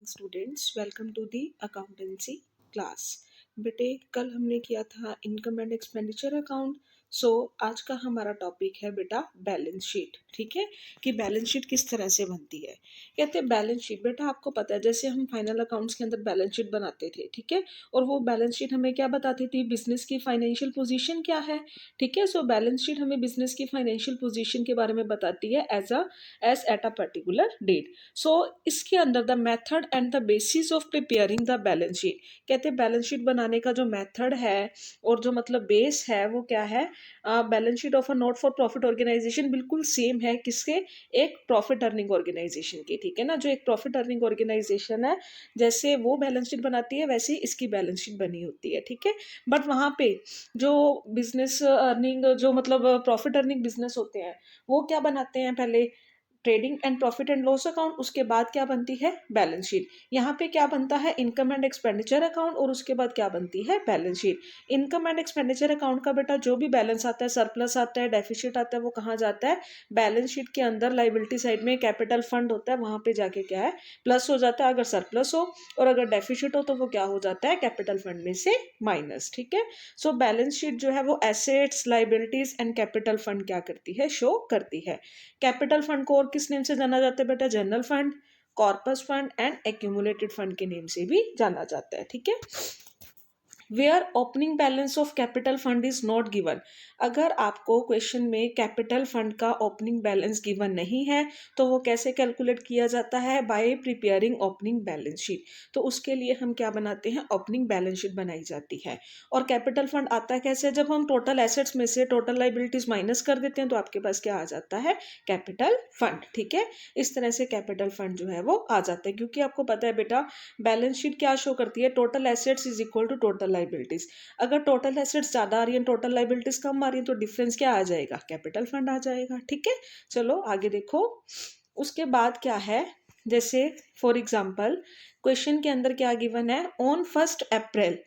Students, welcome to the accountancy class. बेटे, कल हमने किया था income and expenditure account. So आज का हमारा टॉपिक है बेटा बैलेंस शीट। ठीक है, कि बैलेंस शीट किस तरह से बनती है। कहते हैं बैलेंस शीट, बेटा आपको पता है जैसे हम फाइनल अकाउंट्स के अंदर बैलेंस शीट बनाते थे। ठीक है, और वो बैलेंस शीट हमें क्या बताती थी, बिजनेस की फाइनेंशियल पोजीशन क्या है। ठीक है, सो बैलेंस शीट हमें बिजनेस की फाइनेंशियल पोजीशन के बारे में बताती है as at a particular date. So इसके अंदर the method and the basis of preparing the balance sheet, कहते हैं बैलेंस शीट बनाने का जो मेथड है और जो मतलब बेस है वो क्या है। Balance sheet of a not for profit organisation बिल्कुल सेम है किसके, एक प्रॉफिट अर्निंग ऑर्गेनाइजेशन की। ठीक है ना, जो एक प्रॉफिट अर्निंग ऑर्गेनाइजेशन है जैसे वो बैलेंस शीट बनाती है वैसे ही इसकी बैलेंस शीट बनी होती है। ठीक है, बट वहाँ पे जो बिजनेस अर्निंग जो मतलब प्रॉफिट अर्निंग बिजनेस होते हैं वो क्या बनाते हैं, पहले trading and profit and loss account, उसके बाद क्या बनती है बैलेंस शीट। यहाँ पे क्या बनता है, इनकम एंड एक्सपेंडिचर अकाउंट, और उसके बाद क्या बनती है balance sheet. Income and expenditure account का बेटा जो भी बैलेंस आता है, सरप्लस आता है, डेफिसिट आता है, वो कहाँ जाता है, बैलेंस शीट के अंदर लाइबिलिटी साइड में कैपिटल फंड होता है, वहां पे जाके क्या है प्लस हो जाता है अगर सरप्लस हो, और अगर डेफिसिट हो तो वो क्या हो जाता है कैपिटल फंड में से माइनस। ठीक है, सो बैलेंस शीट जो है वो assets, liabilities and capital fund क्या करती है, शो करती है। कैपिटल फंड को और किस नेम से जाना जाता है बेटा, general fund, corpus fund and accumulated fund के नेम से भी जाना जाता है। ठीक है, where opening balance of capital fund is not given, अगर आपको क्वेश्चन में कैपिटल फंड का ओपनिंग बैलेंस गिवन नहीं है तो वो कैसे कैलकुलेट किया जाता है, by preparing opening balance sheet. तो उसके लिए हम क्या बनाते हैं, ओपनिंग बैलेंस शीट बनाई जाती है। और कैपिटल फंड आता है कैसे, जब हम टोटल एसेट्स में से टोटल लाइबिलिटीज माइनस कर देते हैं तो आपके पास क्या आ जाता है, कैपिटल फंड। ठीक है, इस तरह से कैपिटल फंड जो है वो आ जाता है, क्योंकि आपको पता है बेटा बैलेंस शीट क्या शो करती है, total assets is equal to total liabilities. अगर टोटल एसेट्स ज्यादा आ रही है, टोटल लाइबिलिटीज कम आ रही है, तो डिफरेंस क्या आ जाएगा, कैपिटल फंड आ जाएगा। ठीक है, चलो आगे देखो। उसके बाद क्या है, जैसे फॉर एग्जाम्पल क्वेश्चन के अंदर क्या गिवन है, on 1 April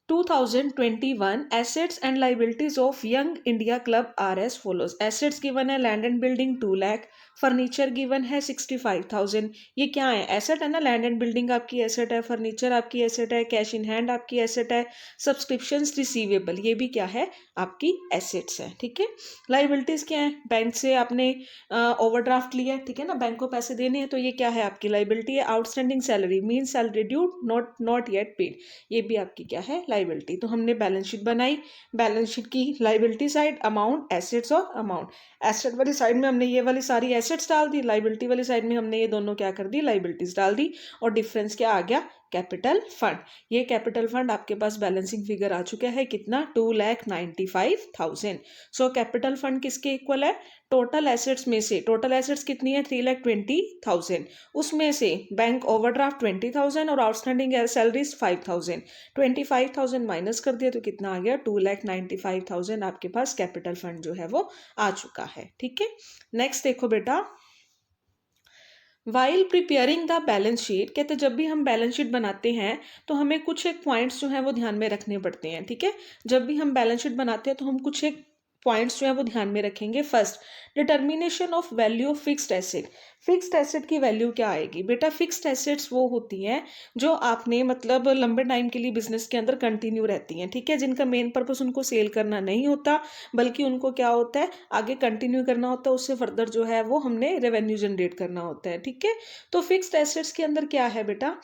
2021 assets and liabilities of Young India Club are as follows. Assets given है land and building 2 lakh, furniture given है 65,000। ये क्या है, एसेट है ना, लैंड एंड बिल्डिंग आपकी एसेट है, फर्नीचर आपकी एसेट है, कैश इन हैंड आपकी एसेट है, सब्सक्रिप्शंस रिसीवेबल ये भी क्या है आपकी एसेट्स है। ठीक है, लाइबिलिटीज क्या है, बैंक से आपने ओवरड्राफ्ट लिया है, ठीक है ना, बैंक को पैसे देने हैं तो ये क्या है आपकी लाइबिलिटी है। Outstanding salary mean salary due not yet paid, ये भी आपकी क्या है लाइबिलिटी। तो हमने बैलेंस शीट बनाई, बैलेंस शीट की लाइबिलिटी साइड अमाउंट, एसेट्स और अमाउंट, एसेट वाली साइड में हमने ये वाली सारी एसेट्स डाल दी, लाइबिलिटी वाली साइड में हमने ये दोनों क्या कर दी, लाइबिलिटीज डाल दी, और डिफरेंस क्या आ गया, कैपिटल फंड। ये कैपिटल फंड आपके पास बैलेंसिंग फिगर आ चुका है कितना, 2,95,000। सो कैपिटल फंड किसके इक्वल है, टोटल एसेट्स में से, टोटल एसेट्स कितनी है 3,20,000, उसमें से बैंक ओवरड्राफ्ट 20,000 और आउटस्टैंडिंग सैलरीज 5,000, 25,000 माइनस कर दिया तो कितना आ गया, 2,95,000 आपके पास कैपिटल फंड जो है वो आ चुका है। ठीक है, नेक्स्ट देखो बेटा, while preparing the balance sheet, कहते जब भी हम बैलेंस शीट बनाते हैं तो हमें कुछ एक पॉइंट्स जो है वो ध्यान में रखने पड़ते हैं। ठीक है, जब भी हम बैलेंस शीट बनाते हैं तो हम कुछ एक पॉइंट्स जो है वो ध्यान में रखेंगे। First, determination of value of fixed asset. Fixed asset की वैल्यू क्या आएगी बेटा, फिक्स्ड एसेट्स वो होती हैं जो आपने मतलब लंबे टाइम के लिए बिजनेस के अंदर कंटिन्यू रहती हैं। ठीक है, जिनका मेन पर्पस उनको सेल करना नहीं होता, बल्कि उनको क्या होता है आगे कंटिन्यू करना होता है, उससे फर्दर जो है वो हमने रेवेन्यू जनरेट करना होता है। ठीक है, तो फिक्स्ड एसेट्स के अंदर क्या है बेटा,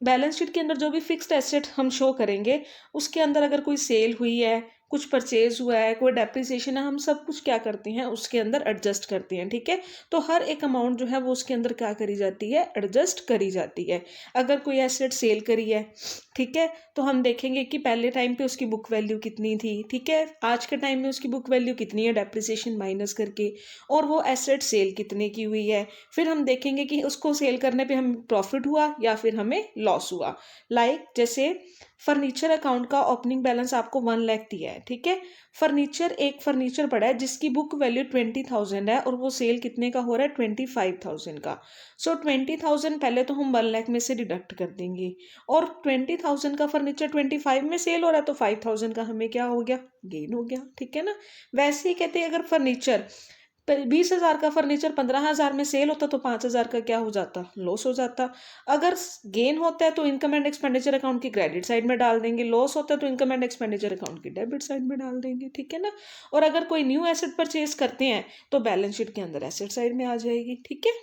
बैलेंस शीट के अंदर जो भी फिक्स्ड एसेट हम शो करेंगे उसके अंदर अगर कोई सेल हुई है, कुछ परचेज हुआ है, कोई डेप्रिसिएशन है, हम सब कुछ क्या करते हैं उसके अंदर एडजस्ट करते हैं। ठीक है, तो हर एक अमाउंट जो है वो उसके अंदर क्या करी जाती है, एडजस्ट करी जाती है। अगर कोई एसेट सेल करी है, ठीक है, तो हम देखेंगे कि पहले टाइम पे उसकी बुक वैल्यू कितनी थी, ठीक है, आज के टाइम में उसकी बुक वैल्यू कितनी है डेप्रिसिएशन माइनस करके, और वो एसेट सेल कितने की हुई है। फिर हम देखेंगे कि उसको सेल करने पे हमें प्रॉफिट हुआ या फिर हमें लॉस हुआ। जैसे फर्नीचर अकाउंट का ओपनिंग बैलेंस आपको 1 लाख दिया है। ठीक है, एक फर्नीचर पड़ा है जिसकी बुक वैल्यू 20,000 है और वो सेल कितने का हो रहा है, 25,000 का। सो 20,000 पहले तो हम 1 लाख में से डिडक्ट कर देंगे, और 20,000 का फर्नीचर 25 में सेल हो रहा है तो 5,000 का हमें क्या हो गया, गेन हो गया। ठीक है ना, वैसे ही कहते हैं अगर फर्नीचर 20,000 का फर्नीचर 15,000 में सेल होता तो 5,000 का क्या हो जाता, लॉस हो जाता। अगर गेन होता है तो इनकम एंड एक्सपेंडिचर अकाउंट की क्रेडिट साइड में डाल देंगे, लॉस होता है तो इनकम एंड एक्सपेंडिचर अकाउंट की डेबिट साइड में डाल देंगे, ठीक है ना। और अगर कोई न्यू एसेट परचेज करते हैं तो बैलेंस शीट के अंदर एसेट साइड में आ जाएगी, ठीक है।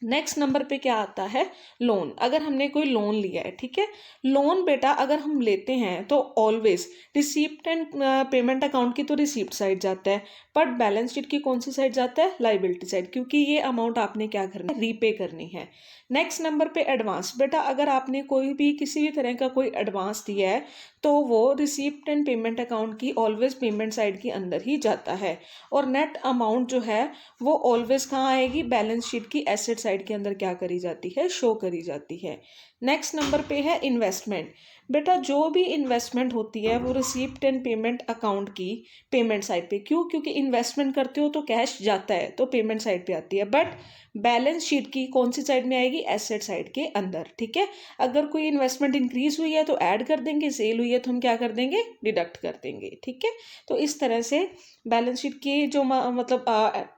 नेक्स्ट नंबर पे क्या आता है, लोन। अगर हमने कोई लोन लिया है, ठीक है, लोन बेटा अगर हम लेते हैं तो always receipt and payment account की तो रिसीप्ट साइड जाता है, बट बैलेंस शीट की कौन सी साइड जाता है, लाइबिलिटी साइड, क्योंकि ये अमाउंट आपने क्या करना है, रीपे करनी है। नेक्स्ट नंबर पे एडवांस। बेटा अगर आपने कोई भी किसी भी तरह का कोई एडवांस दिया है तो वो रिसीप्ट एंड पेमेंट अकाउंट की ऑलवेज पेमेंट साइड के अंदर ही जाता है। और नेट अमाउंट जो है वो ऑलवेज कहाँ आएगी, बैलेंस शीट की एसेट साइड के अंदर क्या करी जाती है, शो करी जाती है। नेक्स्ट नंबर पे है इन्वेस्टमेंट। बेटा जो भी इन्वेस्टमेंट होती है वो रिसीप्ट एंड पेमेंट अकाउंट की पेमेंट साइड पे, क्यों, क्योंकि इन्वेस्टमेंट करते हो तो कैश जाता है तो पेमेंट साइड पे आती है, बट बैलेंस शीट की कौन सी साइड में आएगी, एसेट साइड के अंदर, ठीक है। अगर कोई इन्वेस्टमेंट इंक्रीज हुई है तो ऐड कर देंगे, सेल हुई है तो हम क्या कर देंगे, डिडक्ट कर देंगे, ठीक है। तो इस तरह से बैलेंस शीट की जो मतलब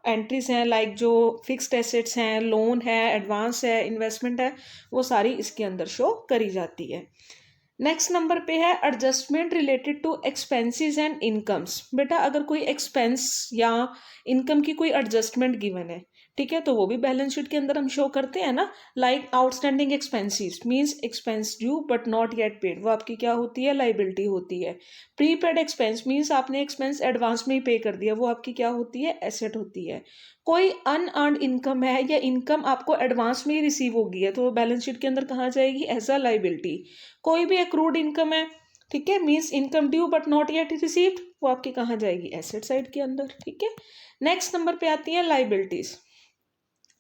एंट्रीज हैं, लाइक जो फिक्स्ड एसेट्स हैं, लोन है, एडवांस है, इन्वेस्टमेंट है, वो सारी इसके अंदर शो करी जाती है। नेक्स्ट नंबर पे है adjustment related to expenses and incomes. बेटा अगर कोई एक्सपेंस या इनकम की कोई एडजस्टमेंट गिवन है, ठीक है, तो वो भी बैलेंस शीट के अंदर हम शो करते हैं ना। Like outstanding expenses means expense due but not yet paid, वो आपकी क्या होती है, लाइबिलिटी होती है। प्रीपेड एक्सपेंस मींस आपने एक्सपेंस एडवांस में ही पे कर दिया, वो आपकी क्या होती है, एसेट होती है। कोई अनअर्न्ड इनकम है या इनकम आपको एडवांस में ही रिसीव होगी है तो वो बैलेंस शीट के अंदर कहाँ जाएगी, एज अ लाइबिलिटी। कोई भी एक्रूड इनकम है, ठीक है, means income due but not yet received, वो आपकी कहाँ जाएगी, एसेट साइड के अंदर, ठीक है। नेक्स्ट नंबर पे आती है लाइबिलिटीज।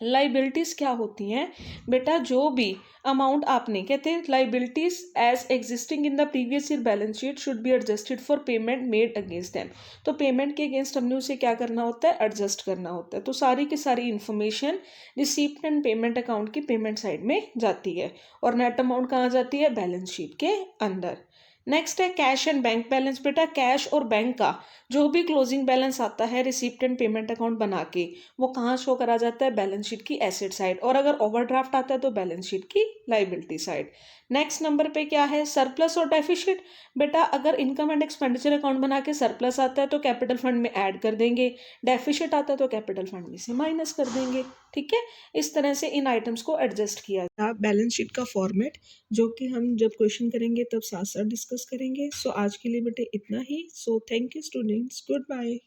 लाइबिलिटीज क्या होती हैं, बेटा जो भी अमाउंट आपने, कहते हैं liabilities as existing in the previous year balance sheet should be adjusted for payment made against them. तो पेमेंट के अगेंस्ट हमने उसे क्या करना होता है, एडजस्ट करना होता है। तो सारी की सारी information receipt and payment account की पेमेंट साइड में जाती है और नेट अमाउंट कहाँ जाती है, बैलेंस शीट के अंदर। नेक्स्ट है कैश एंड बैंक बैलेंस। बेटा कैश और बैंक का जो भी क्लोजिंग बैलेंस आता है रिसीप्ट एंड पेमेंट अकाउंट बना के, वो कहाँ शो करा जाता है, बैलेंस शीट की एसेट साइड, और अगर ओवरड्राफ्ट आता है तो बैलेंस शीट की लाइबिलिटी साइड। नेक्स्ट नंबर पे क्या है, सरप्लस और डेफिसिट। बेटा अगर इनकम एंड एक्सपेंडिचर अकाउंट बना के सरप्लस आता है तो कैपिटल फंड में ऐड कर देंगे, डेफिसिट आता है तो कैपिटल फंड में से माइनस कर देंगे, ठीक है। इस तरह से इन आइटम्स को एडजस्ट किया जाए। बैलेंस शीट का फॉर्मेट जो कि हम जब क्वेश्चन करेंगे तब साथ साथ डिस्कस करेंगे। सो आज के लिए बेटे इतना ही। So thank you students, good bye.